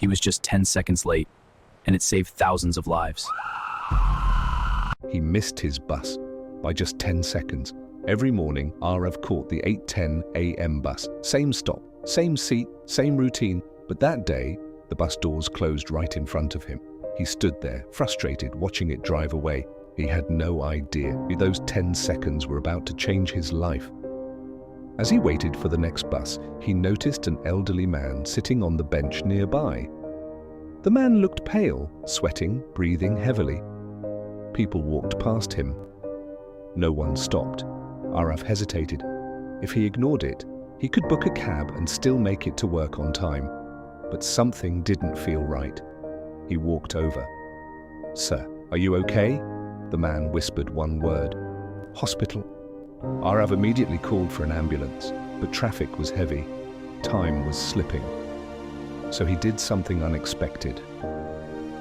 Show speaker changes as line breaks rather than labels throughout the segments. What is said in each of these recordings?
He was just 10 seconds late, and it saved thousands of lives.
He missed his bus by just 10 seconds. Every morning, Arav caught the 8:10 a.m. bus. Same stop, same seat, same routine. But that day, the bus doors closed right in front of him. He stood there, frustrated, watching it drive away. He had no idea those 10 seconds were about to change his life. As he waited for the next bus, he noticed an elderly man sitting on the bench nearby. The man looked pale, sweating, breathing heavily. People walked past him. No one stopped. Arav hesitated. If he ignored it, he could book a cab and still make it to work on time. But something didn't feel right. He walked over. "Sir, are you okay?" The man whispered one word. "Hospital." Arav immediately called for an ambulance, but traffic was heavy. Time was slipping. So he did something unexpected.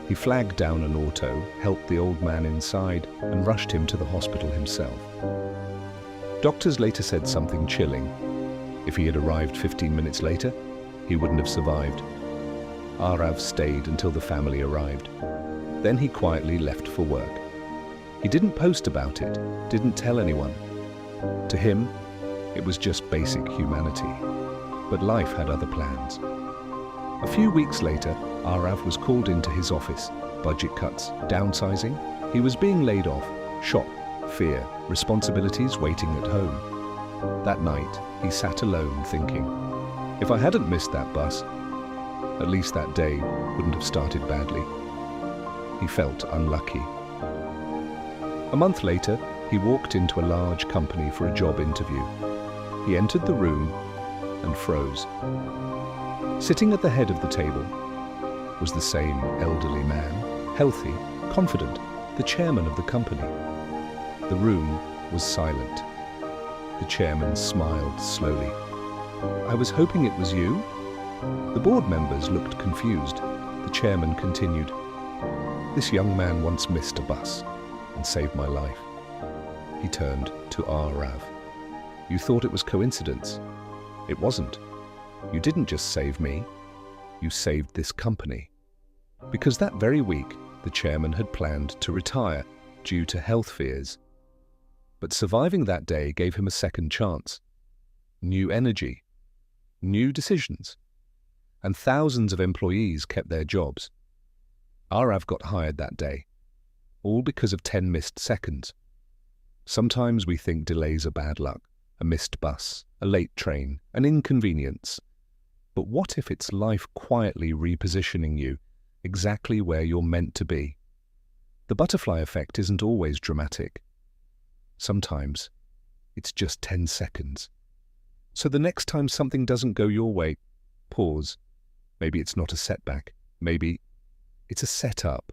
He flagged down an auto, helped the old man inside, and rushed him to the hospital himself. Doctors later said something chilling. If he had arrived 15 minutes later, he wouldn't have survived. Arav stayed until the family arrived. Then he quietly left for work. He didn't post about it, didn't tell anyone. To him, it was just basic humanity. But life had other plans. A few weeks later, Arav was called into his office. Budget cuts, downsizing. He was being laid off. Shock, fear, responsibilities waiting at home. That night, he sat alone thinking, if I hadn't missed that bus, at least that day wouldn't have started badly. He felt unlucky. A month later, he walked into a large company for a job interview. He entered the room and froze. Sitting at the head of the table was the same elderly man, healthy, confident, the chairman of the company. The room was silent. The chairman smiled slowly. "I was hoping it was you?" The board members looked confused. The chairman continued, "This young man once missed a bus and saved my life." He turned to Arav. "You thought it was coincidence. It wasn't. You didn't just save me, you saved this company." Because that very week, the chairman had planned to retire due to health fears. But surviving that day gave him a second chance. New energy, new decisions, and thousands of employees kept their jobs. Arav got hired that day, all because of 10 missed seconds. Sometimes we think delays are bad luck, a missed bus, a late train, an inconvenience. But what if it's life quietly repositioning you exactly where you're meant to be? The butterfly effect isn't always dramatic. Sometimes it's just 10 seconds. So the next time something doesn't go your way, pause. Maybe it's not a setback. Maybe it's a setup.